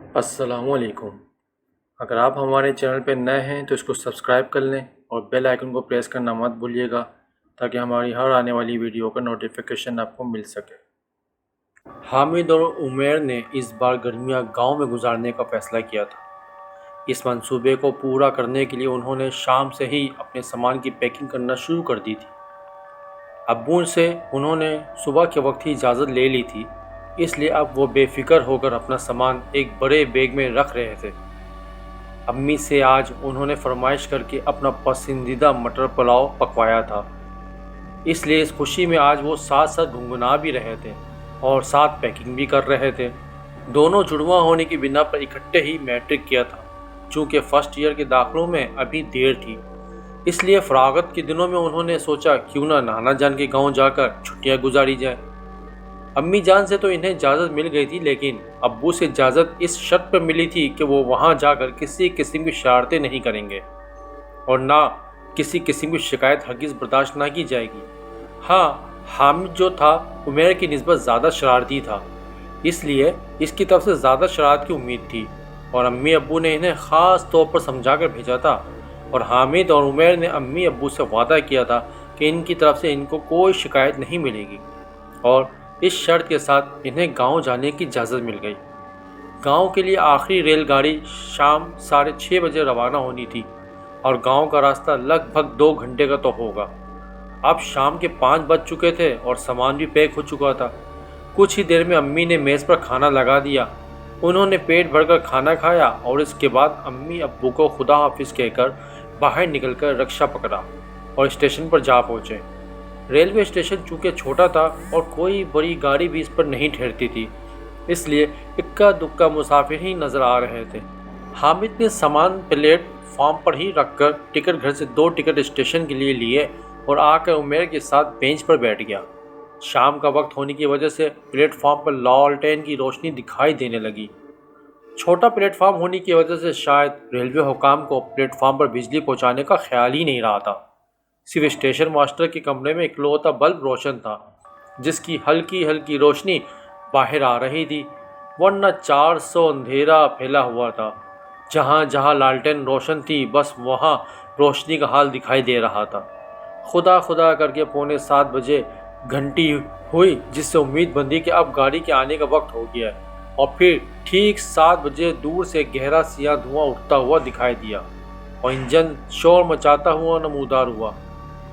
السلام علیکم۔ اگر آپ ہمارے چینل پہ نئے ہیں تو اس کو سبسکرائب کر لیں اور بیل آئیکن کو پریس کرنا مت بھولیے گا تاکہ ہماری ہر آنے والی ویڈیو کا نوٹیفیکیشن آپ کو مل سکے۔ حامد اور عمیر نے اس بار گرمیاں گاؤں میں گزارنے کا فیصلہ کیا تھا۔ اس منصوبے کو پورا کرنے کے لیے انہوں نے شام سے ہی اپنے سامان کی پیکنگ کرنا شروع کر دی تھی۔ ابو سے انہوں نے صبح کے وقت ہی اجازت لے لی تھی، اس لیے اب وہ بے فکر ہو کر اپنا سامان ایک بڑے بیگ میں رکھ رہے تھے۔ امی سے آج انہوں نے فرمائش کر کے اپنا پسندیدہ مٹر پلاؤ پکوایا تھا، اس لیے اس خوشی میں آج وہ ساتھ ساتھ گنگنا بھی رہے تھے اور ساتھ پیکنگ بھی کر رہے تھے۔ دونوں جڑواں ہونے کی بنا پر اکٹھے ہی میٹرک کیا تھا۔ چونکہ فرسٹ ایئر کے داخلوں میں ابھی دیر تھی، اس لیے فراغت کے دنوں میں انہوں نے سوچا کیوں نہ نانا جان کے گاؤں جا کر چھٹیاں گزاری جائیں۔ امی جان سے تو انہیں اجازت مل گئی تھی، لیکن ابو سے اجازت اس شرط پر ملی تھی کہ وہ وہاں جا کر کسی قسم کی شرارتیں نہیں کریں گے اور نہ کسی قسم کی شکایت ہرگز برداشت نہ کی جائے گی۔ ہاں، حامد جو تھا عمیر کی نسبت زیادہ شرارتی تھا، اس لیے اس کی طرف سے زیادہ شرارت کی امید تھی اور امی ابو نے انہیں خاص طور پر سمجھا کر بھیجا تھا، اور حامد اور عمیر نے امی ابو سے وعدہ کیا تھا کہ ان کی طرف سے ان کو کوئی شکایت نہیں ملے گی، اور اس شرط کے ساتھ انہیں گاؤں جانے کی اجازت مل گئی۔ گاؤں کے لیے آخری ریل گاڑی شام 6:30 بجے روانہ ہونی تھی اور گاؤں کا راستہ لگ بھگ 2 گھنٹے کا تو ہوگا۔ اب شام کے 5 بج چکے تھے اور سامان بھی پیک ہو چکا تھا۔ کچھ ہی دیر میں امی نے میز پر کھانا لگا دیا۔ انہوں نے پیٹ بھر کر کھانا کھایا اور اس کے بعد امی ابو کو خدا حافظ کہہ کر باہر نکل کر رکشہ پکڑا اور اسٹیشن پر جا پہنچے۔ ریلوے اسٹیشن چونکہ چھوٹا تھا اور کوئی بڑی گاڑی بھی اس پر نہیں ٹھہرتی تھی، اس لیے اکا دکا مسافر ہی نظر آ رہے تھے۔ حامد نے سامان پلیٹ فارم پر ہی رکھ کر ٹکٹ گھر سے 2 ٹکٹ اسٹیشن کے لیے لیے اور آ کر عمیر کے ساتھ بینچ پر بیٹھ گیا۔ شام کا وقت ہونے کی وجہ سے پلیٹ فارم پر لالٹین کی روشنی دکھائی دینے لگی۔ چھوٹا پلیٹ فارم ہونے کی وجہ سے شاید ریلوے حکام کو پلیٹ فارم پر بجلی پہنچانے کا خیال ہی نہیں رہا تھا۔ صرف اسٹیشن ماسٹر کے کمرے میں اکلوتا بلب روشن تھا، جس کی ہلکی ہلکی روشنی باہر آ رہی تھی، ورنہ 400 اندھیرا پھیلا ہوا تھا۔ جہاں جہاں لالٹین روشن تھی بس وہاں روشنی کا حال دکھائی دے رہا تھا۔ خدا خدا کر کے 7:45 بجے گھنٹی ہوئی، جس سے امید بندی کہ اب گاڑی کے آنے کا وقت ہو گیا ہے، اور پھر ٹھیک 7 بجے دور سے گہرا سیاہ دھواں اٹھتا ہوا دکھائی دیا اور انجن شور مچاتا ہوا نمودار ہوا۔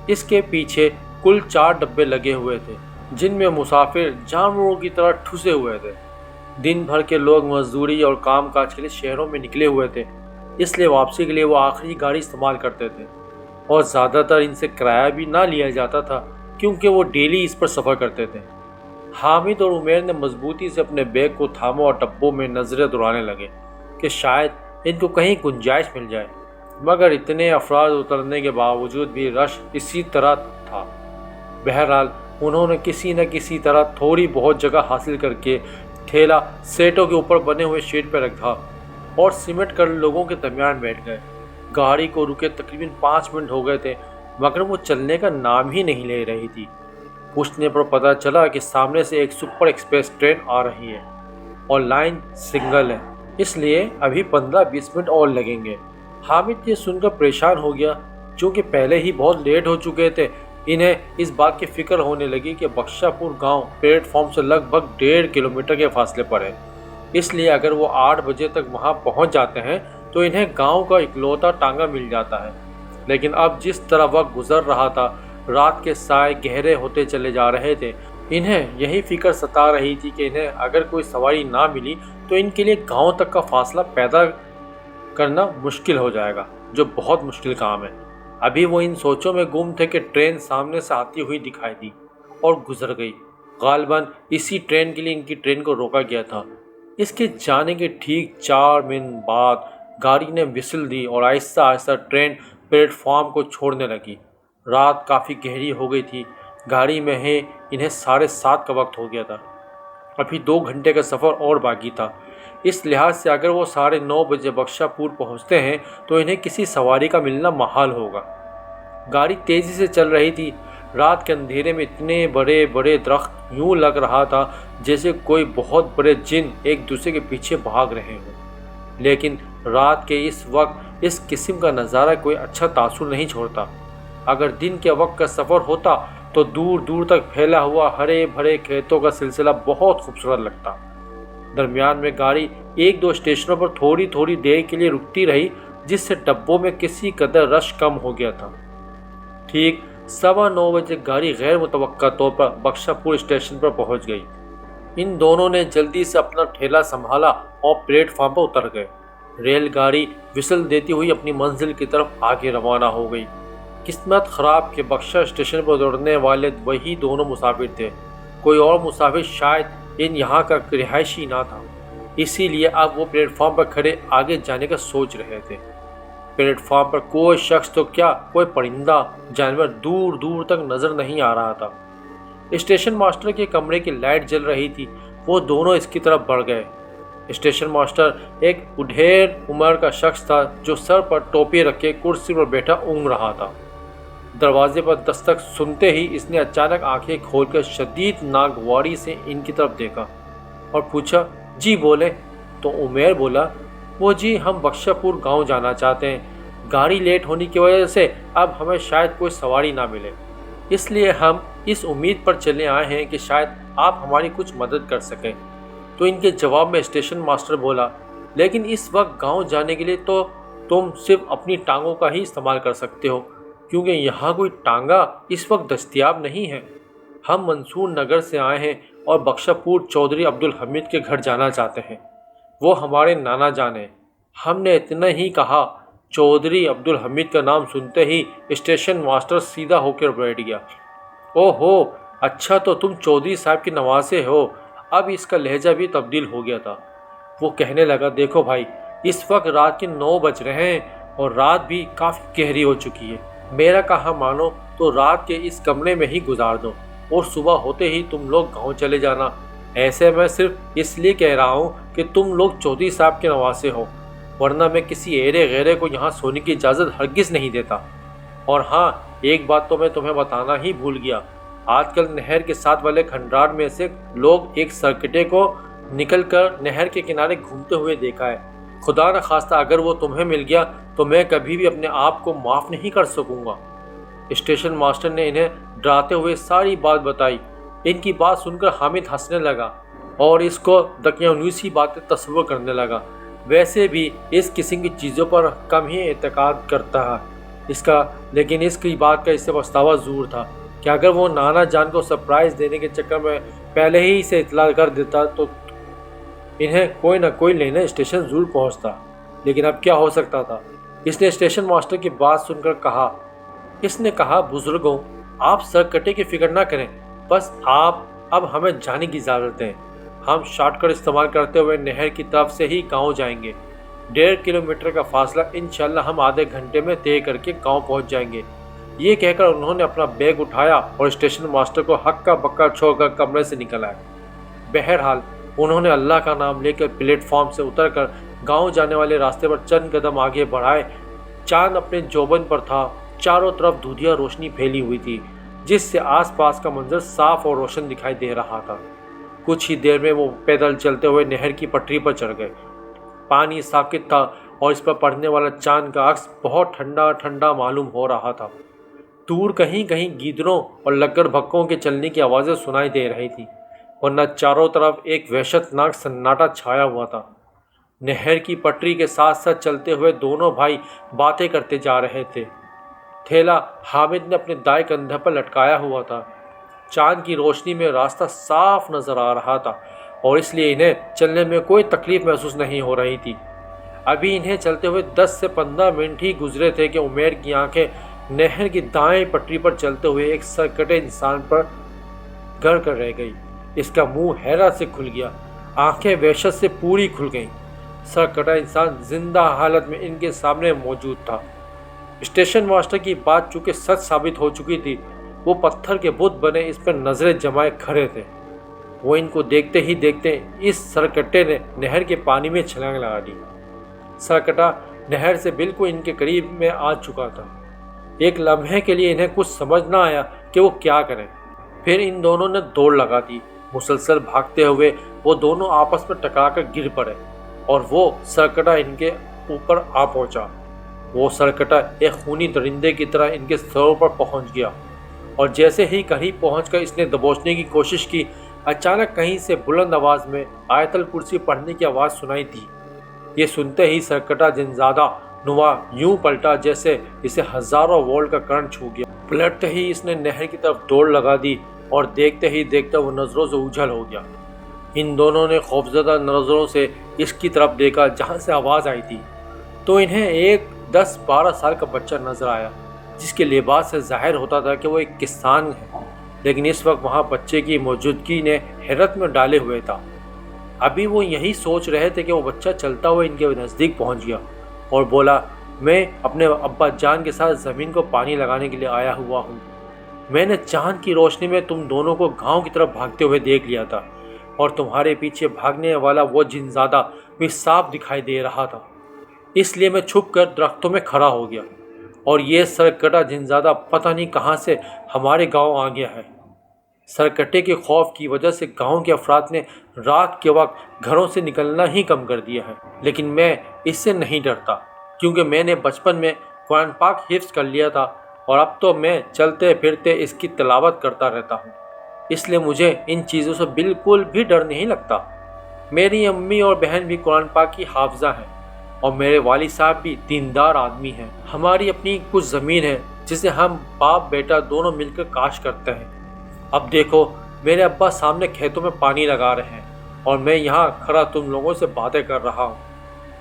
اس کے پیچھے کل 4 ڈبے لگے ہوئے تھے، جن میں مسافر جانوروں کی طرح ٹھسے ہوئے تھے۔ دن بھر کے لوگ مزدوری اور کام کاج کے لیے شہروں میں نکلے ہوئے تھے، اس لیے واپسی کے لیے وہ آخری گاڑی استعمال کرتے تھے، اور زیادہ تر ان سے کرایہ بھی نہ لیا جاتا تھا کیونکہ وہ ڈیلی اس پر سفر کرتے تھے۔ حامد اور عمیر نے مضبوطی سے اپنے بیگ کو تھاما اور ڈبوں میں نظریں دوڑانے لگے کہ شاید ان کو کہیں گنجائش مل جائے، مگر اتنے افراد اترنے کے باوجود بھی رش اسی طرح تھا۔ بہرحال انہوں نے کسی نہ کسی طرح تھوڑی بہت جگہ حاصل کر کے ٹھیلا سیٹوں کے اوپر بنے ہوئے شیڈ پہ رکھا اور سمٹ کر لوگوں کے درمیان بیٹھ گئے۔ گاڑی کو رکے تقریباً 5 منٹ ہو گئے تھے، مگر وہ چلنے کا نام ہی نہیں لے رہی تھی۔ پوچھنے پر پتہ چلا کہ سامنے سے ایک سپر ایکسپریس ٹرین آ رہی ہے اور لائن سنگل ہے، اس لیے ابھی 15-20 منٹ اور لگیں گے۔ حامد یہ سن کر پریشان ہو گیا، چونکہ پہلے ہی بہت لیٹ ہو چکے تھے۔ انہیں اس بات کی فکر ہونے لگی کہ بخشا پور گاؤں پلیٹ فارم سے لگ بھگ 1.5 کلومیٹر کے فاصلے پر ہے، اس لیے اگر وہ 8 بجے تک وہاں پہنچ جاتے ہیں تو انہیں گاؤں کا اکلوتا ٹانگا مل جاتا ہے۔ لیکن اب جس طرح وقت گزر رہا تھا، رات کے سائے گہرے ہوتے چلے جا رہے تھے، انہیں یہی فکر ستا رہی تھی کہ انہیں اگر کوئی سواری نہ ملی تو ان کے لیے گاؤں تک کا فاصلہ پیدا کرنا مشکل ہو جائے گا، جو بہت مشکل کام ہے۔ ابھی وہ ان سوچوں میں گم تھے کہ ٹرین سامنے سے آتی ہوئی دکھائی دی اور گزر گئی۔ غالباً اسی ٹرین کے لیے ان کی ٹرین کو روکا گیا تھا۔ اس کے جانے کے ٹھیک 4 منٹ بعد گاڑی نے وسل دی اور آہستہ آہستہ ٹرین پلیٹ فارم کو چھوڑنے لگی۔ رات کافی گہری ہو گئی تھی۔ گاڑی میں ہی انہیں 7:30 کا وقت ہو گیا تھا۔ ابھی 2 گھنٹے کا سفر اور باقی تھا۔ اس لحاظ سے اگر وہ 9:30 بجے بخشا پور پہنچتے ہیں تو انہیں کسی سواری کا ملنا محال ہوگا۔ گاڑی تیزی سے چل رہی تھی۔ رات کے اندھیرے میں اتنے بڑے بڑے درخت یوں لگ رہا تھا جیسے کوئی بہت بڑے جن ایک دوسرے کے پیچھے بھاگ رہے ہوں۔ لیکن رات کے اس وقت اس قسم کا نظارہ کوئی اچھا تاثر نہیں چھوڑتا۔ اگر دن کے وقت کا سفر ہوتا تو دور دور تک پھیلا ہوا ہرے بھرے کھیتوں کا سلسلہ بہت خوبصورت لگتا۔ درمیان میں گاڑی ایک دو اسٹیشنوں پر تھوڑی تھوڑی دیر کے لیے رکتی رہی، جس سے ڈبوں میں کسی قدر رش کم ہو گیا تھا۔ ٹھیک 9:15 بجے گاڑی غیر متوقع طور پر بخشا پور اسٹیشن پر پہنچ گئی۔ ان دونوں نے جلدی سے اپنا ٹھیلا سنبھالا اور پلیٹ فارم پر اتر گئے۔ ریل گاڑی وسل دیتی ہوئی اپنی منزل کی طرف آگے روانہ ہو گئی۔ قسمت خراب کہ بخشا اسٹیشن پر اترنے والے وہی دونوں مسافر تھے۔ کوئی اور مسافر شاید یہاں کا رہائشی نہ تھا، اسی لیے اب وہ پلیٹ فارم پر کھڑے آگے جانے کا سوچ رہے تھے۔ پلیٹ فارم پر کوئی شخص تو کیا، کوئی پرندہ جانور دور دور تک نظر نہیں آ رہا تھا۔ اسٹیشن ماسٹر کے کمرے کی لائٹ جل رہی تھی، وہ دونوں اس کی طرف بڑھ گئے۔ اسٹیشن ماسٹر ایک بڈھیر عمر کا شخص تھا جو سر پر ٹوپی رکھے کرسی پر بیٹھا اونگ رہا تھا۔ دروازے پر دستک سنتے ہی اس نے اچانک آنکھیں کھول کر شدید ناگواری سے ان کی طرف دیکھا اور پوچھا، جی بولے؟ تو عمیر بولا، وہ جی ہم بخشا پور گاؤں جانا چاہتے ہیں، گاڑی لیٹ ہونے کی وجہ سے اب ہمیں شاید کوئی سواری نہ ملے، اس لیے ہم اس امید پر چلے آئے ہیں کہ شاید آپ ہماری کچھ مدد کر سکیں۔ تو ان کے جواب میں اسٹیشن ماسٹر بولا، لیکن اس وقت گاؤں جانے کے لیے تو تم صرف اپنی ٹانگوں کا ہی استعمال کر سکتے ہو، کیونکہ یہاں کوئی ٹانگا اس وقت دستیاب نہیں ہے۔ ہم منصور نگر سے آئے ہیں اور بخشا پور چودھری عبدالحمید کے گھر جانا چاہتے ہیں، وہ ہمارے نانا جان ہیں۔ ہم نے اتنا ہی کہا۔ چودھری عبدالحمید کا نام سنتے ہی اسٹیشن ماسٹر سیدھا ہو کر بیٹھ گیا۔ او ہو، اچھا تو تم چودھری صاحب کے نواسے ہو۔ اب اس کا لہجہ بھی تبدیل ہو گیا تھا۔ وہ کہنے لگا، دیکھو بھائی، اس وقت رات کے 9 بج رہے ہیں اور رات بھی کافی گہری ہو چکی ہے۔ میرا کہا مانو تو رات کے اس کمرے میں ہی گزار دو اور صبح ہوتے ہی تم لوگ گاؤں چلے جانا۔ ایسے میں صرف اس لیے کہہ رہا ہوں کہ تم لوگ چودھری صاحب کے نواسے ہو، ورنہ میں کسی ایرے غیرے کو یہاں سونے کی اجازت ہرگز نہیں دیتا۔ اور ہاں، ایک بات تو میں تمہیں بتانا ہی بھول گیا، آج کل نہر کے ساتھ والے کھنڈرات میں سے لوگ ایک سرکٹے کو نکل کر نہر کے کنارے گھومتے ہوئے دیکھا ہے۔ خدا نہ خواستہ اگر وہ تمہیں مل گیا تو میں کبھی بھی اپنے آپ کو معاف نہیں کر سکوں گا۔ اسٹیشن ماسٹر نے انہیں ڈراتے ہوئے ساری بات بتائی۔ ان کی بات سن کر حامد ہنسنے لگا اور اس کو دقیانوسی باتیں تصور کرنے لگا۔ ویسے بھی اس قسم کی چیزوں پر کم ہی اعتقاد کرتا ہے لیکن اس کی بات کا اس سے پچھتاوا ضرور تھا کہ اگر وہ نانا جان کو سرپرائز دینے کے چکر میں پہلے ہی سے اطلاع کر دیتا تو انہیں کوئی نہ کوئی لینے اسٹیشن ضرور پہنچتا۔ لیکن اب کیا ہو سکتا تھا؟ اس نے اسٹیشن ماسٹر کی بات سن کر کہا، بزرگوں، آپ سرکٹے کی فکر نہ کریں، بس آپ اب ہمیں جانے کی اجازت دیں۔ ہم شارٹ کٹ استعمال کرتے ہوئے نہر کی طرف سے ہی گاؤں جائیں گے۔ 1.5 کلومیٹر کا فاصلہ انشاءاللہ ہم آدھے گھنٹے میں طے کر کے گاؤں پہنچ جائیں گے۔ یہ کہہ کر انہوں نے اپنا بیگ اٹھایا اور اسٹیشن ماسٹر کو ہکا بکا چھوڑ کر کمرے سے نکل آئے۔ بہرحال انہوں نے اللہ کا نام لے کر پلیٹ فارم سے اتر کر گاؤں جانے والے راستے پر چند قدم آگے بڑھائے۔ چاند اپنے جوبن پر تھا، چاروں طرف دھندیا روشنی پھیلی ہوئی تھی جس سے آس پاس کا منظر صاف اور روشن دکھائی دے رہا تھا۔ کچھ ہی دیر میں وہ پیدل چلتے ہوئے نہر کی پٹری پر چڑھ گئے۔ پانی ساکت تھا اور اس پر پڑنے والا چاند کا عکس بہت ٹھنڈا ٹھنڈا معلوم ہو رہا تھا۔ دور کہیں کہیں گیدڑوں اور لگڑ بھکوں کے چلنے کی آوازیں سنائی دے رہی تھیں، ورنہ چاروں طرف ایک وحشت ناک سناٹا چھایا ہوا تھا۔ نہر کی پٹری کے ساتھ ساتھ چلتے ہوئے دونوں بھائی باتیں کرتے جا رہے تھے۔ تھیلا حامد نے اپنے دائیں کندھے پر لٹکایا ہوا تھا۔ چاند کی روشنی میں راستہ صاف نظر آ رہا تھا اور اس لیے انہیں چلنے میں کوئی تکلیف محسوس نہیں ہو رہی تھی۔ ابھی انہیں چلتے ہوئے 10 سے 15 منٹ ہی گزرے تھے کہ عمیر کی آنکھیں نہر کی دائیں پٹری پر چلتے ہوئے ایک سرکٹے انسان پر گڑ کر رہ گئی۔ اس کا منہ حیرت سے کھل گیا، آنکھیں وحشت سے پوری کھل گئیں۔ سرکٹا انسان زندہ حالت میں ان کے سامنے موجود تھا۔ اسٹیشن ماسٹر کی بات چونکہ سچ ثابت ہو چکی تھی، وہ پتھر کے بت بنے اس پر نظریں جمائے کھڑے تھے۔ وہ ان کو دیکھتے ہی دیکھتے اس سرکٹے نے نہر کے پانی میں چھلانگ لگا دی۔ سرکٹا نہر سے بالکل ان کے قریب میں آ چکا تھا۔ ایک لمحے کے لیے انہیں کچھ سمجھ نہ آیا کہ وہ کیا کریں۔ پھر ان دونوں نے دوڑ لگا دی۔ مسلسل بھاگتے ہوئے وہ دونوں آپس میں ٹکرا کر گر پڑے۔ اور وہ سرکٹا ان کے اوپر آ پہنچا۔ وہ سرکٹا ایک خونی درندے کی طرح ان کے سروں پر پہنچ گیا اور جیسے ہی قریب پہنچ کر اس نے دبوچنے کی کوشش کی، اچانک کہیں سے بلند آواز میں آیت الکرسی پڑھنے کی آواز سنائی دی۔ یہ سنتے ہی سرکٹا جنزادہ نما یوں پلٹا جیسے اسے ہزاروں وولٹ کا کرنٹ چھو گیا۔ پلٹتے ہی اس نے نہر کی طرف دوڑ لگا دی اور دیکھتے ہی دیکھتے وہ نظروں سے اوجھل ہو گیا۔ ان دونوں نے خوفزدہ نظروں سے اس کی طرف دیکھا جہاں سے آواز آئی تھی، تو انہیں ایک 10-12 سال کا بچہ نظر آیا جس کے لباس سے ظاہر ہوتا تھا کہ وہ ایک کسان ہے، لیکن اس وقت وہاں بچے کی موجودگی نے حیرت میں ڈالے ہوئے تھا۔ ابھی وہ یہی سوچ رہے تھے کہ وہ بچہ چلتا ہوا ان کے نزدیک پہنچ گیا اور بولا، میں اپنے ابا جان کے ساتھ زمین کو پانی لگانے کے لیے آیا ہوا ہوں۔ میں نے چاند کی روشنی میں تم دونوں کو گاؤں کی طرف بھاگتے ہوئے دیکھ لیا تھا اور تمہارے پیچھے بھاگنے والا وہ جنزادہ بھی صاف دکھائی دے رہا تھا، اس لیے میں چھپ کر درختوں میں کھڑا ہو گیا اور یہ سرکٹا جنزادہ پتہ نہیں کہاں سے ہمارے گاؤں آ گیا ہے۔ سرکٹے کے خوف کی وجہ سے گاؤں کے افراد نے رات کے وقت گھروں سے نکلنا ہی کم کر دیا ہے، لیکن میں اس سے نہیں ڈرتا کیونکہ میں نے بچپن میں قرآن پاک حفظ کر لیا تھا اور اب تو میں چلتے پھرتے اس کی تلاوت کرتا رہتا ہوں، اس لیے مجھے ان چیزوں سے بالکل بھی ڈر نہیں لگتا۔ میری امی اور بہن بھی قرآن پاک کی حافظہ ہیں اور میرے والد صاحب بھی دیندار آدمی ہیں۔ ہماری اپنی کچھ زمین ہے جسے ہم باپ بیٹا دونوں مل کر کاشت کرتے ہیں۔ اب دیکھو، میرے ابا سامنے کھیتوں میں پانی لگا رہے ہیں اور میں یہاں کھڑا تم لوگوں سے باتیں کر رہا ہوں۔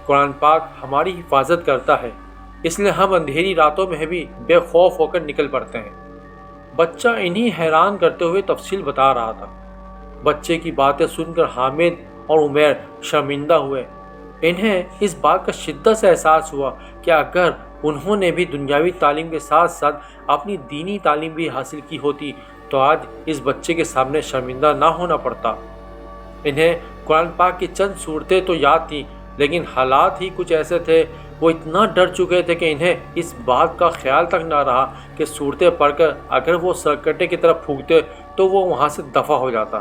قرآن پاک ہماری حفاظت کرتا ہے، اس لیے ہم اندھیری راتوں میں بھی بے خوف ہو کر نکل پڑتے ہیں۔ بچہ انہی حیران کرتے ہوئے تفصیل بتا رہا تھا۔ بچے کی باتیں سن کر حامد اور عمیر شرمندہ ہوئے۔ انہیں اس بات کا شدت سے احساس ہوا کہ اگر انہوں نے بھی دنیاوی تعلیم کے ساتھ ساتھ اپنی دینی تعلیم بھی حاصل کی ہوتی تو آج اس بچے کے سامنے شرمندہ نہ ہونا پڑتا۔ انہیں قرآن پاک کی چند صورتیں تو یاد تھیں، لیکن حالات ہی کچھ ایسے تھے، وہ اتنا ڈر چکے تھے کہ انہیں اس بات کا خیال تک نہ رہا کہ صورتیں پڑھ کر اگر وہ سرکٹے کی طرف پھونکتے تو وہ وہاں سے دفع ہو جاتا۔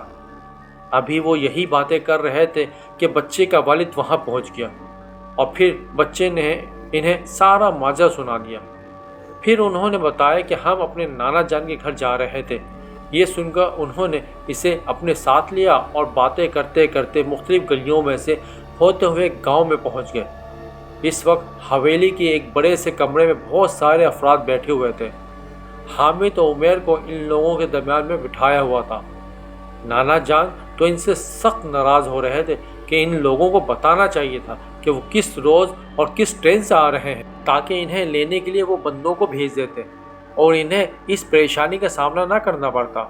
ابھی وہ یہی باتیں کر رہے تھے کہ بچے کا والد وہاں پہنچ گیا اور پھر بچے نے انہیں سارا ماجرا سنا دیا۔ پھر انہوں نے بتایا کہ ہم اپنے نانا جان کے گھر جا رہے تھے۔ یہ سن کر انہوں نے اسے اپنے ساتھ لیا اور باتیں کرتے کرتے مختلف گلیوں میں سے ہوتے ہوئے گاؤں میں پہنچ گئے۔ اس وقت حویلی کے ایک بڑے سے کمرے میں بہت سارے افراد بیٹھے ہوئے تھے۔ حامد اور عمیر کو ان لوگوں کے درمیان میں بٹھایا ہوا تھا۔ نانا جان تو ان سے سخت ناراض ہو رہے تھے کہ ان لوگوں کو بتانا چاہیے تھا کہ وہ کس روز اور کس ٹرین سے آ رہے ہیں تاکہ انہیں لینے کے لیے وہ بندوں کو بھیج دیتے اور انہیں اس پریشانی کا سامنا نہ کرنا پڑتا۔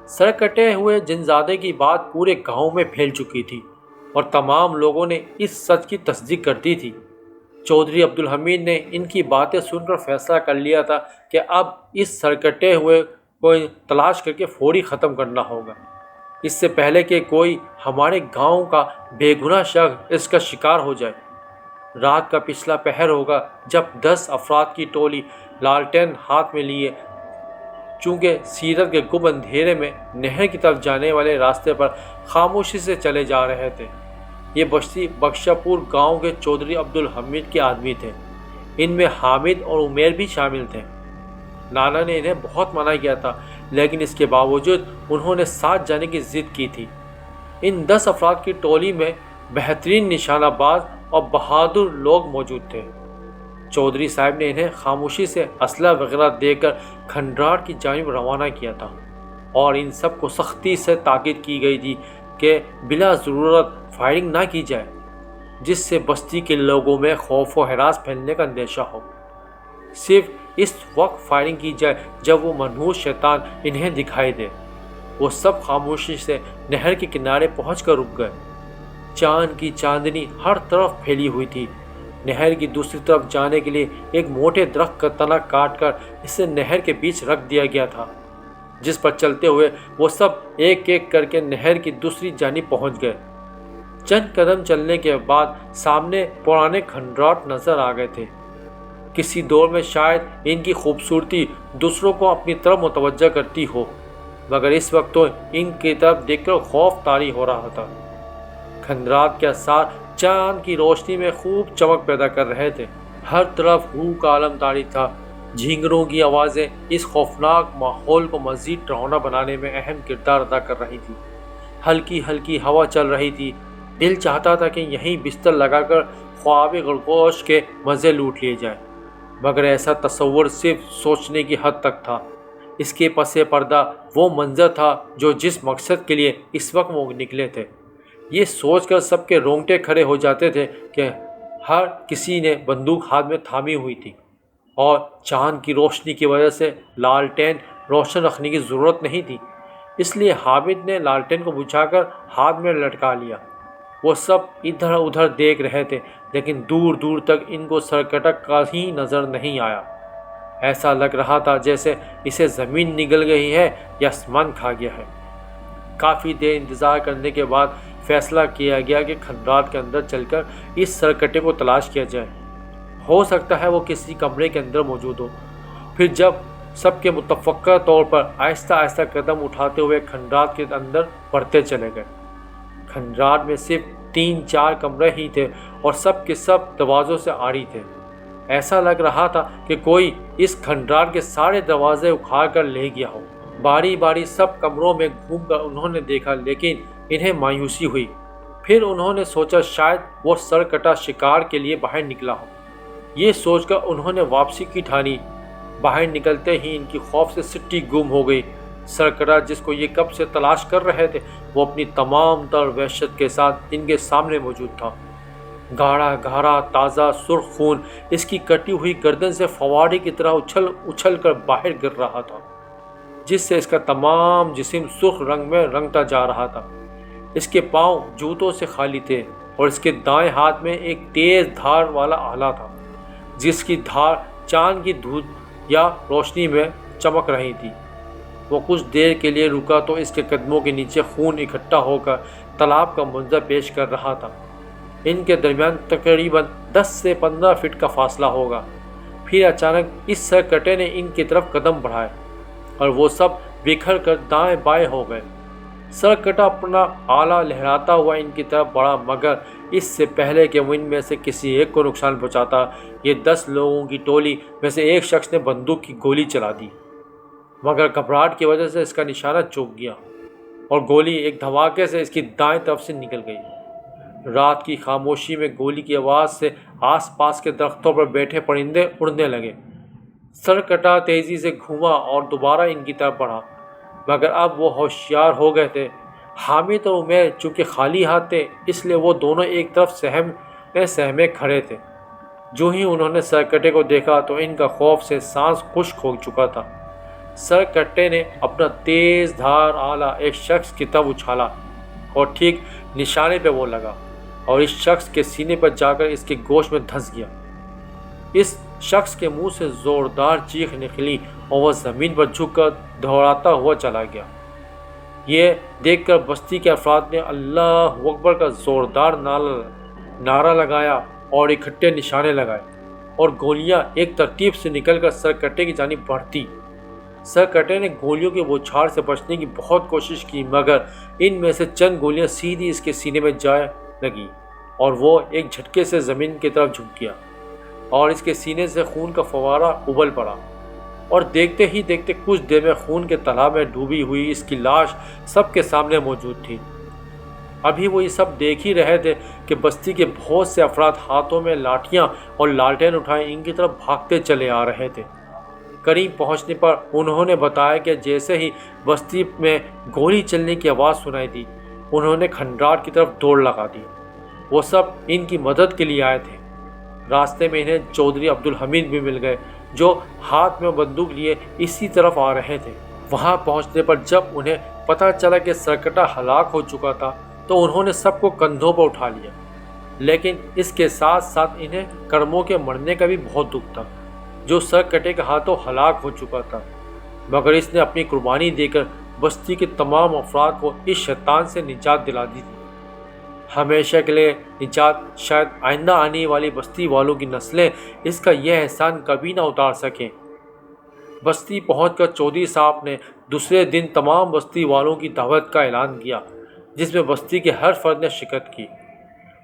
سر کٹے ہوئے جنزادے کی بات پورے گاؤں میں پھیل چکی تھی اور تمام لوگوں نے اس سچ کی تصدیق کر دی تھی۔ چودھری عبدالحمید نے ان کی باتیں سن کر فیصلہ کر لیا تھا کہ اب اس سرکٹے ہوئے کو تلاش کر کے فوری ختم کرنا ہوگا، اس سے پہلے کہ کوئی ہمارے گاؤں کا بے گناہ شخص اس کا شکار ہو جائے۔ رات کا پچھلا پہر ہوگا جب 10 افراد کی ٹولی لالٹین ہاتھ میں لیے، چونکہ سیرت کے گم اندھیرے میں نہر کی طرف جانے والے راستے پر خاموشی سے چلے جا رہے تھے۔ یہ بستی بخشہ پور گاؤں کے چودھری عبدالحمید کے آدمی تھے۔ ان میں حامد اور عمیر بھی شامل تھے۔ نانا نے انہیں بہت منع کیا تھا، لیکن اس کے باوجود انہوں نے ساتھ جانے کی ضد کی تھی۔ ان 10 افراد کی ٹولی میں بہترین نشانہ باز اور بہادر لوگ موجود تھے۔ چودھری صاحب نے انہیں خاموشی سے اسلحہ وغیرہ دے کر کھنڈرات کی جانب روانہ کیا تھا اور ان سب کو سختی سے تاکید کی گئی تھی کہ بلا ضرورت فائرنگ نہ کی جائے، جس سے بستی کے لوگوں میں خوف و ہراس پھیلنے کا اندیشہ ہو۔ صرف اس وقت فائرنگ کی جائے جب وہ منحوس شیطان انہیں دکھائی دے۔ وہ سب خاموشی سے نہر کے کنارے پہنچ کر رک گئے۔ چاند کی چاندنی ہر طرف پھیلی ہوئی تھی۔ نہر کی دوسری طرف جانے کے لیے ایک موٹے درخت کا تنا کاٹ کر اسے نہر کے بیچ رکھ دیا گیا تھا، جس پر چلتے ہوئے وہ سب ایک ایک کر کے نہر کی دوسری جانب پہنچ گئے۔ چند قدم چلنے کے بعد سامنے پرانے کھنڈرات نظر آ گئے تھے۔ کسی دور میں شاید ان کی خوبصورتی دوسروں کو اپنی طرف متوجہ کرتی ہو، مگر اس وقت تو ان کی طرف دیکھ کر خوف طاری ہو رہا تھا۔ کھنڈرات کے آثار چاند کی روشنی میں خوب چمک پیدا کر رہے تھے۔ ہر طرف ہو کا عالم طاری تھا۔ جھینگروں کی آوازیں اس خوفناک ماحول کو مزید ڈراؤنا بنانے میں اہم کردار ادا کر رہی تھی۔ ہلکی ہلکی ہوا چل رہی تھی۔ دل چاہتا تھا کہ یہیں بستر لگا کر خواب گوش کے مزے لوٹ لیے جائیں، مگر ایسا تصور صرف سوچنے کی حد تک تھا۔ اس کے پس پردہ وہ منظر تھا جو جس مقصد کے لیے اس وقت وہ نکلے تھے۔ یہ سوچ کر سب کے رونگٹے کھڑے ہو جاتے تھے کہ ہر کسی نے بندوق ہاتھ میں تھامی ہوئی تھی، اور چاند کی روشنی کی وجہ سے لالٹین روشن رکھنے کی ضرورت نہیں تھی، اس لیے حامد نے لالٹین کو بجھا کر ہاتھ میں لٹکا لیا۔ وہ سب ادھر ادھر دیکھ رہے تھے، لیکن دور دور تک ان کو سرکٹا کہیں نظر نہیں آیا۔ ایسا لگ رہا تھا جیسے اسے زمین نگل گئی ہے یا آسمان کھا گیا ہے۔ کافی دیر انتظار کرنے کے بعد فیصلہ کیا گیا کہ کھنڈرات کے اندر چل کر اس سرکٹے کو تلاش کیا جائے۔ ہو سکتا ہے وہ کسی کمرے کے اندر موجود ہو۔ پھر جب سب کے متفقہ طور پر آہستہ آہستہ قدم اٹھاتے ہوئے کھنڈرات کے اندر بڑھتے چلے گئے۔ کھنڈرات میں صرف 3-4 کمرے ہی تھے اور سب کے سب دروازوں سے عاری تھے۔ ایسا لگ رہا تھا کہ کوئی اس کھنڈرات کے سارے دروازے اکھاڑ کر لے گیا ہو۔ باری باری سب کمروں میں گھوم کر انہوں نے دیکھا، لیکن انہیں مایوسی ہوئی۔ پھر انہوں نے سوچا شاید وہ سرکٹا شکار کے لیے باہر نکلا ہو۔ یہ سوچ کر انہوں نے واپسی کی ٹھانی۔ باہر نکلتے ہی ان کی خوف سے سٹی گم ہو گئی۔ سرکٹا جس کو یہ کب سے تلاش کر رہے تھے وہ اپنی تمام تر وحشت کے ساتھ ان کے سامنے موجود تھا۔ گاڑھا گہرا تازہ سرخ خون اس کی کٹی ہوئی گردن سے فوارے کی طرح اچھل اچھل کر باہر گر رہا تھا، جس سے اس کا تمام جسم سرخ رنگ میں رنگتا جا رہا تھا۔ اس کے پاؤں جوتوں سے خالی تھے اور اس کے دائیں ہاتھ میں ایک تیز دھار والا آلہ تھا، جس کی دھار چاند کی دھوپ یا روشنی میں چمک رہی تھی۔ وہ کچھ دیر کے لیے رکا تو اس کے قدموں کے نیچے خون اکٹھا ہو کر تالاب کا منظر پیش کر رہا تھا۔ ان کے درمیان تقریباً 10 سے 15 فٹ کا فاصلہ ہوگا۔ پھر اچانک اس سرکٹے نے ان کی طرف قدم بڑھائے اور وہ سب بکھر کر دائیں بائیں ہو گئے۔ سرکٹا اپنا آلہ لہراتا ہوا ان کی طرف بڑھا، مگر اس سے پہلے کہ وہ ان میں سے کسی ایک کو نقصان پہنچاتا، یہ 10 لوگوں کی ٹولی میں سے ایک شخص نے بندوق کی گولی چلا دی، مگر گھبراہٹ کی وجہ سے اس کا نشانہ چوک گیا اور گولی ایک دھماکے سے اس کی دائیں طرف سے نکل گئی۔ رات کی خاموشی میں گولی کی آواز سے آس پاس کے درختوں پر بیٹھے پرندے اڑنے لگے۔ سرکٹا تیزی سے گھوما اور دوبارہ ان کی طرف بڑھا، مگر اب وہ ہوشیار ہو گئے تھے۔ حامد اور عمیر چونکہ خالی ہاتھ تھے، اس لیے وہ دونوں ایک طرف سہمے کھڑے تھے۔ جو ہی انہوں نے سرکٹے کو دیکھا تو ان کا خوف سے سانس خشک ہو چکا تھا۔ سرکٹے نے اپنا تیز دھار آلہ ایک شخص کی طرف اچھالا اور ٹھیک نشانے پہ وہ لگا اور اس شخص کے سینے پر جا کر اس کے گوشت میں دھنس گیا۔ اس شخص کے منہ سے زوردار چیخ نکلی اور وہ زمین پر جھک کر دوڑاتا ہوا چلا گیا۔ یہ دیکھ کر بستی کے افراد نے اللہ اکبر کا زوردار نعرہ لگایا اور اکٹھے نشانے لگائے اور گولیاں ایک ترتیب سے نکل کر سرکٹے کی جانب بڑھتی۔ سرکٹے نے گولیوں کے بوچھار سے بچنے کی بہت کوشش کی، مگر ان میں سے چند گولیاں سیدھی اس کے سینے میں جا لگی اور وہ ایک جھٹکے سے زمین کی طرف جھک گیا اور اس کے سینے سے خون کا فوارہ ابل پڑا، اور دیکھتے ہی دیکھتے کچھ دیر میں خون کے تالاب میں ڈوبی ہوئی اس کی لاش سب کے سامنے موجود تھی۔ ابھی وہ یہ سب دیکھ ہی رہے تھے کہ بستی کے بہت سے افراد ہاتھوں میں لاٹھیاں اور لالٹین اٹھائے ان کی طرف بھاگتے چلے آ رہے تھے۔ قریب پہنچنے پر انہوں نے بتایا کہ جیسے ہی بستی میں گولی چلنے کی آواز سنائی دی، انہوں نے کھنڈرات کی طرف دوڑ لگا دی۔ وہ سب ان کی مدد کے لیے آئے تھے۔ راستے میں انہیں چودھری عبدالحمید بھی مل گئے، جو ہاتھ میں بندوق لیے اسی طرف آ رہے تھے۔ وہاں پہنچنے پر جب انہیں پتہ چلا کہ سرکٹا ہلاک ہو چکا تھا تو انہوں نے سب کو کندھوں پر اٹھا لیا، لیکن اس کے ساتھ ساتھ انہیں کرموں کے مرنے کا بھی بہت دکھ تھا، جو سرکٹے کے ہاتھوں ہلاک ہو چکا تھا، مگر اس نے اپنی قربانی دے کر بستی کے تمام افراد کو اس شیطان سے نجات دلا دی تھی۔ ہمیشہ کے لیے نجات شاید آئندہ آنے والی بستی والوں کی نسلیں اس کا یہ احسان کبھی نہ اتار سکیں۔ بستی پہنچ کر چودھری صاحب نے دوسرے دن تمام بستی والوں کی دعوت کا اعلان کیا، جس میں بستی کے ہر فرد نے شرکت کی۔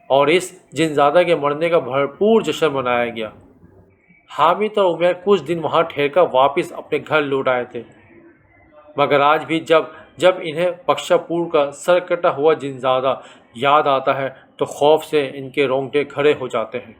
اور اس جنزادہ کے مرنے کا بھرپور جشن منایا گیا۔ حامد اور عمیر کچھ دن وہاں ٹھہر کر واپس اپنے گھر لوٹ آئے تھے، مگر آج بھی جب انہیں بخشا پور کا سر کٹا ہوا جنزادہ یاد آتا ہے تو خوف سے ان کے رونگٹے کھڑے ہو جاتے ہیں۔